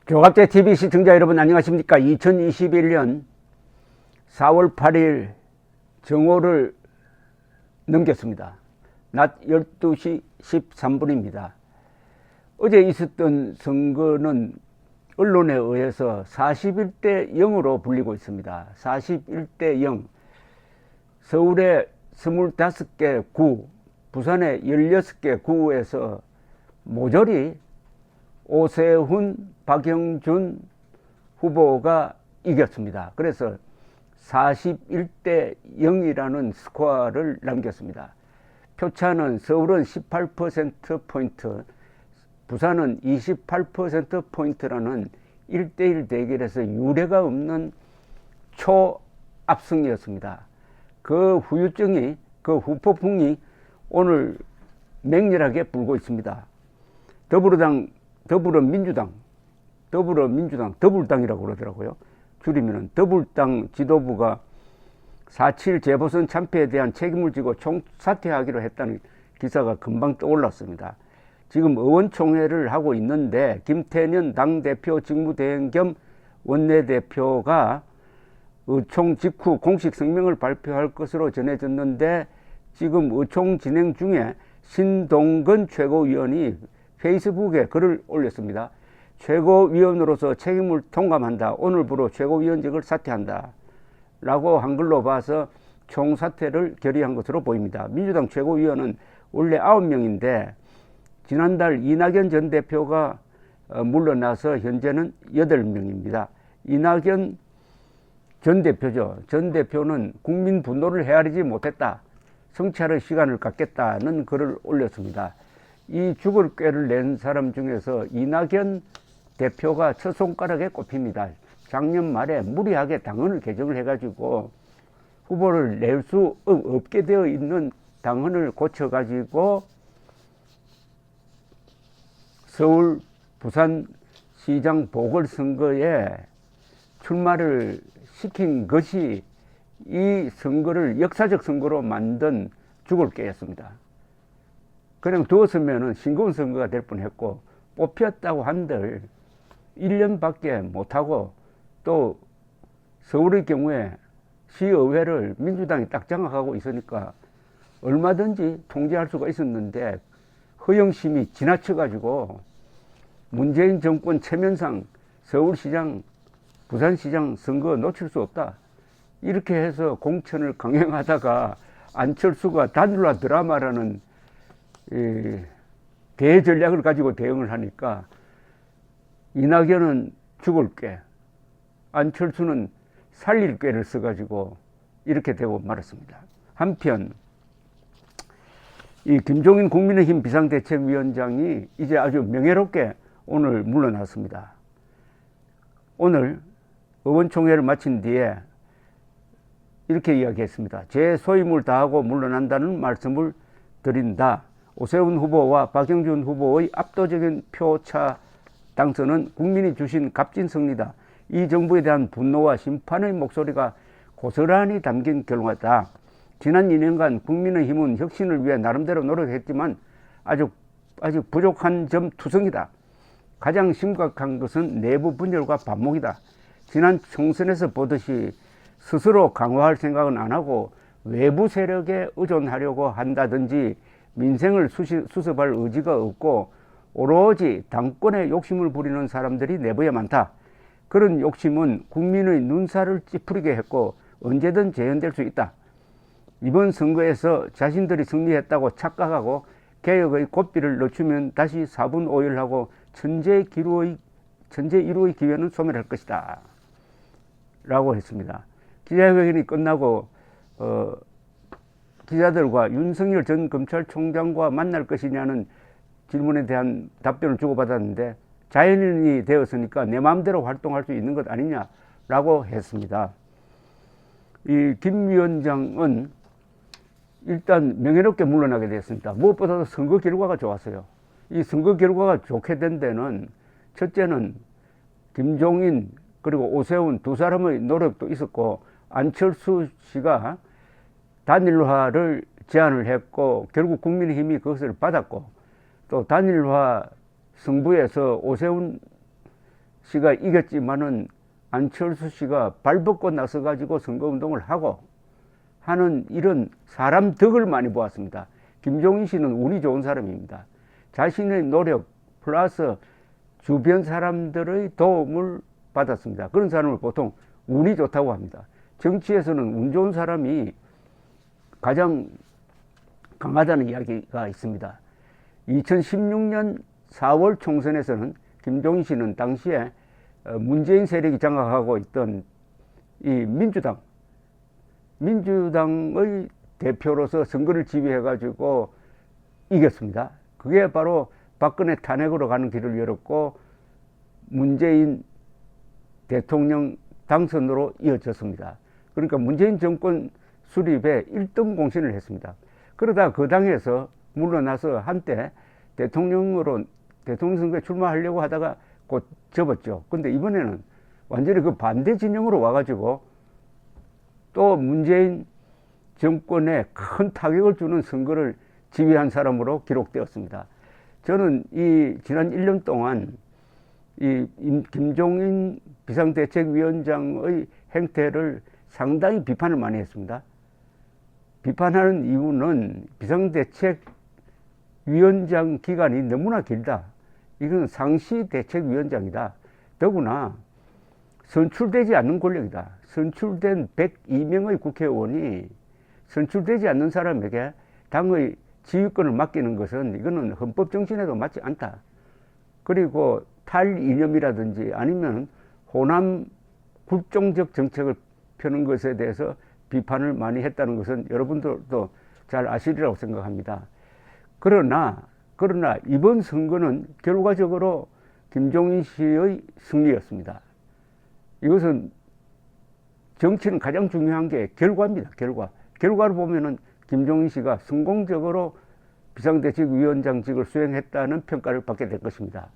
조갑제TV 시청자 여러분 안녕하십니까. 2021년 4월 8일 정오를 넘겼습니다. 낮 12시 13분입니다. 어제 있었던 선거는 언론에 의해서 41대 0으로 불리고 있습니다. 41대 0. 서울의 25개 구, 부산의 16개 구에서 모조리 오세훈, 박영준 후보가 이겼습니다. 그래서 41대 0이라는 스코어를 남겼습니다. 표차는 서울은 18%포인트, 부산은 28%포인트라는 1대1 대결에서 유례가 없는 초압승이었습니다. 그 후유증이, 그 후폭풍이 오늘 맹렬하게 불고 있습니다. 더불당이라고 그러더라고요. 줄이면은 더불당 지도부가 4.7 재보선 참패에 대한 책임을 지고 총사퇴하기로 했다는 기사가 금방 떠올랐습니다. 지금 의원총회를 하고 있는데 김태년 당대표 직무대행 겸 원내대표가 의총 직후 공식 성명을 발표할 것으로 전해졌는데 지금 의총 진행 중에 신동근 최고위원이 페이스북에 글을 올렸습니다. 최고위원으로서 책임을 통감한다. 오늘부로 최고위원직을 사퇴한다. 라고 한글로 봐서 총사퇴를 결의한 것으로 보입니다. 민주당 최고위원은 원래 9명인데 지난달 이낙연 전 대표가 물러나서 현재는 8명입니다. 이낙연 전 대표죠. 전 대표는 국민 분노를 헤아리지 못했다. 성찰의 시간을 갖겠다는 글을 올렸습니다. 이 죽을 꾀를 낸 사람 중에서 이낙연 대표가 첫 손가락에 꼽힙니다. 작년 말에 무리하게 당헌을 개정을 해가지고 후보를 낼 수 없게 되어 있는 당헌을 고쳐가지고 서울, 부산 시장 보궐선거에 출마를 시킨 것이 이 선거를 역사적 선거로 만든 죽을 꾀였습니다. 그냥 두었으면 싱거운 선거가 될 뻔했고 뽑혔다고 한들 1년밖에 못하고 또 서울의 경우에 시의회를 민주당이 딱 장악하고 있으니까 얼마든지 통제할 수가 있었는데 허영심이 지나쳐가지고 문재인 정권 체면상 서울시장, 부산시장 선거 놓칠 수 없다. 이렇게 해서 공천을 강행하다가 안철수가 단일화 드라마라는 대전략을 가지고 대응을 하니까 이낙연은 죽을 꾀, 안철수는 살릴 꾀를 써가지고 이렇게 되고 말았습니다. 한편 이 김종인 국민의힘 비상대책위원장이 이제 아주 명예롭게 오늘 물러났습니다. 오늘 의원총회를 마친 뒤에 이렇게 이야기했습니다. 제 소임을 다하고 물러난다는 말씀을 드린다. 오세훈 후보와 박영준 후보의 압도적인 표차 당선은 국민이 주신 값진 승리다. 이 정부에 대한 분노와 심판의 목소리가 고스란히 담긴 결과다. 지난 2년간 국민의힘은 혁신을 위해 나름대로 노력했지만 아주 부족한 점 투성이다. 가장 심각한 것은 내부 분열과 반목이다. 지난 총선에서 보듯이 스스로 강화할 생각은 안 하고 외부 세력에 의존하려고 한다든지 민생을 수습할 의지가 없고 오로지 당권에 욕심을 부리는 사람들이 내부에 많다. 그런 욕심은 국민의 눈살을 찌푸리게 했고 언제든 재현될 수 있다. 이번 선거에서 자신들이 승리했다고 착각하고 개혁의 고삐를 늦추면 다시 4분 5일하고 천재 1호의 기회는 소멸할 것이다. 라고 했습니다. 기자회견이 끝나고 기자들과 윤석열 전 검찰총장과 만날 것이냐는 질문에 대한 답변을 주고받았는데 자연인이 되었으니까 내 마음대로 활동할 수 있는 것 아니냐라고 했습니다. 이 김 위원장은 일단 명예롭게 물러나게 됐습니다. 무엇보다도 선거 결과가 좋았어요. 이 선거 결과가 좋게 된 데는 첫째는 김종인 그리고 오세훈 두 사람의 노력도 있었고 안철수 씨가 단일화를 제안을 했고 결국 국민의힘이 그것을 받았고 또 단일화 승부에서 오세훈 씨가 이겼지만은 안철수 씨가 발벗고 나서가지고 선거운동을 하고 하는 이런 사람 덕을 많이 보았습니다. 김종인 씨는 운이 좋은 사람입니다. 자신의 노력 플러스 주변 사람들의 도움을 받았습니다. 그런 사람을 보통 운이 좋다고 합니다. 정치에서는 운 좋은 사람이 가장 강하다는 이야기가 있습니다. 2016년 4월 총선에서는 김종인 씨는 당시에 문재인 세력이 장악하고 있던 이 민주당의 대표로서 선거를 지휘해가지고 이겼습니다. 그게 바로 박근혜 탄핵으로 가는 길을 열었고 문재인 대통령 당선으로 이어졌습니다. 그러니까 문재인 정권 수립에 1등 공신을 했습니다. 그러다 그 당에서 물러나서 한때 대통령 선거에 출마하려고 하다가 곧 접었죠. 근데 이번에는 완전히 그 반대 진영으로 와가지고 또 문재인 정권에 큰 타격을 주는 선거를 지휘한 사람으로 기록되었습니다. 저는 이 지난 1년 동안 이 김종인 비상대책위원장의 행태를 상당히 비판을 많이 했습니다. 비판하는 이유는 비상대책위원장 기간이 너무나 길다. 이건 상시대책위원장이다. 더구나 선출되지 않는 권력이다. 선출된 102명의 국회의원이 선출되지 않는 사람에게 당의 지휘권을 맡기는 것은 이거는 헌법 정신에도 맞지 않다. 그리고 탈이념이라든지 아니면 호남 굴종적 정책을 펴는 것에 대해서 비판을 많이 했다는 것은 여러분들도 잘 아시리라고 생각합니다. 그러나 이번 선거는 결과적으로 김종인 씨의 승리였습니다. 이것은 정치는 가장 중요한 게 결과입니다. 결과를 보면은 김종인 씨가 성공적으로 비상대책위원장직을 수행했다는 평가를 받게 될 것입니다.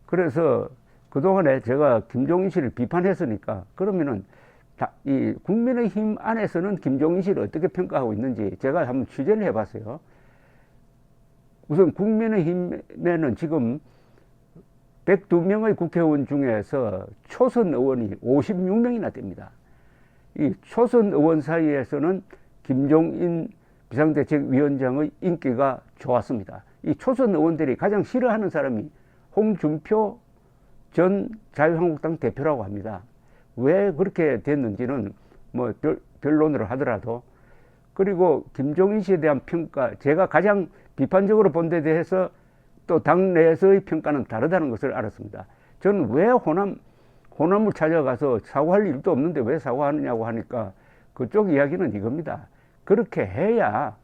그래서 그동안에 제가 김종인 씨를 비판했으니까 그러면은 이 국민의힘 안에서는 김종인 씨를 어떻게 평가하고 있는지 제가 한번 취재를 해봤어요. 우선 국민의힘에는 지금 102명의 국회의원 중에서 초선 의원이 56명이나 됩니다. 이 초선 의원 사이에서는 김종인 비상대책위원장의 인기가 좋았습니다. 이 초선 의원들이 가장 싫어하는 사람이 홍준표 전 자유한국당 대표라고 합니다. 왜 그렇게 됐는지는 뭐 변론을 하더라도, 그리고 김종인 씨에 대한 평가, 제가 가장 비판적으로 본 데 대해서 또 당내에서의 평가는 다르다는 것을 알았습니다. 저는 왜 호남을 찾아가서 사과할 일도 없는데 왜 사과하느냐고 하니까 그쪽 이야기는 이겁니다. 그렇게 해야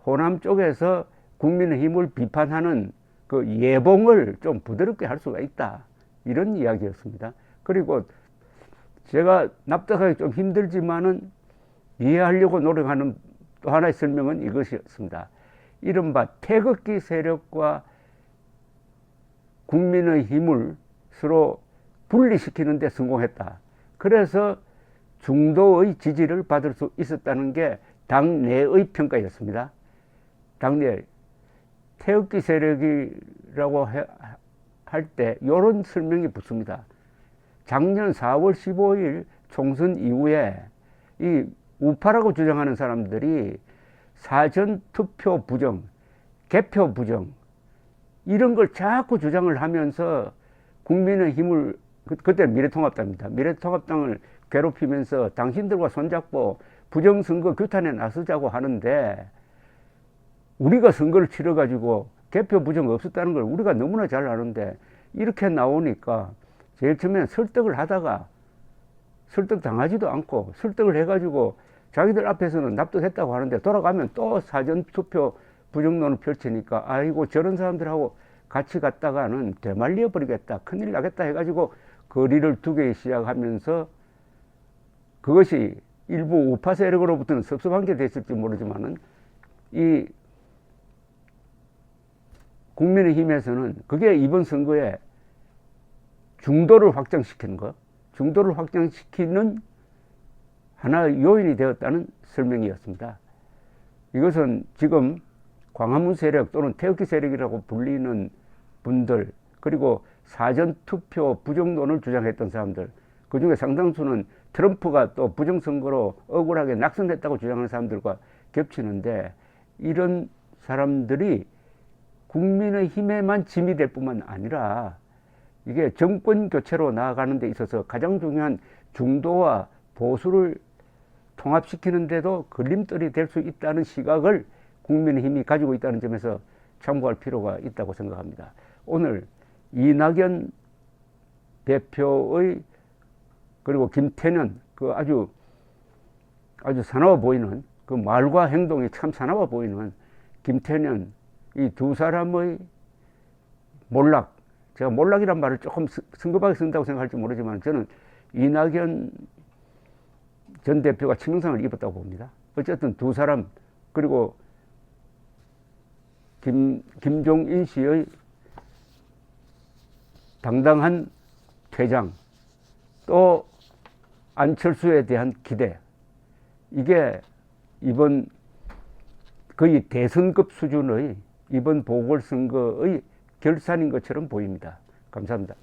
호남 쪽에서 국민의힘을 비판하는 그 예봉을 좀 부드럽게 할 수가 있다. 이런 이야기였습니다. 그리고 제가 납득하기 좀 힘들지만은 이해하려고 노력하는 또 하나의 설명은 이것이었습니다. 이른바 태극기 세력과 국민의힘을 서로 분리시키는 데 성공했다. 그래서 중도의 지지를 받을 수 있었다는 게 당내의 평가였습니다. 당내 태극기 세력이라고 할 때 이런 설명이 붙습니다. 작년 4월 15일 총선 이후에 이 우파라고 주장하는 사람들이 사전투표 부정, 개표 부정 이런 걸 자꾸 주장을 하면서 국민의힘을, 그때 미래통합당입니다. 미래통합당을 괴롭히면서 당신들과 손잡고 부정선거 규탄에 나서자고 하는데, 우리가 선거를 치러가지고 개표 부정 없었다는 걸 우리가 너무나 잘 아는데 이렇게 나오니까 제일 처음에 설득을 하다가 설득당하지도 않고 설득을 해가지고 자기들 앞에서는 납득했다고 하는데 돌아가면 또 사전투표 부정론을 펼치니까 아이고 저런 사람들하고 같이 갔다가는 되말려 버리겠다, 큰일 나겠다 해가지고 거리를 두기 시작하면서 그것이 일부 우파 세력으로부터는 섭섭한 게 됐을지 모르지만은 이 국민의힘에서는 그게 이번 선거에 중도를 확장시키는 것, 중도를 확장시키는 하나의 요인이 되었다는 설명이었습니다. 이것은 지금 광화문 세력 또는 태극기 세력이라고 불리는 분들, 그리고 사전투표 부정론을 주장했던 사람들, 그 중에 상당수는 트럼프가 또 부정선거로 억울하게 낙선했다고 주장하는 사람들과 겹치는데, 이런 사람들이 국민의힘에만 짐이 될 뿐만 아니라 이게 정권 교체로 나아가는 데 있어서 가장 중요한 중도와 보수를 통합시키는데도 걸림돌이 될 수 있다는 시각을 국민의힘이 가지고 있다는 점에서 참고할 필요가 있다고 생각합니다. 오늘 이낙연 대표의, 그리고 김태년, 그 아주 사나워 보이는, 그 말과 행동이 참 사나워 보이는 김태년, 이 두 사람의 몰락, 제가 몰락이란 말을 조금 성급하게 쓴다고 생각할지 모르지만 저는 이낙연 전 대표가 치명상을 입었다고 봅니다. 어쨌든 두 사람, 그리고 김종인 씨의 당당한 퇴장, 또 안철수에 대한 기대, 이게 이번 거의 대선급 수준의 이번 보궐선거의 결산인 것처럼 보입니다. 감사합니다.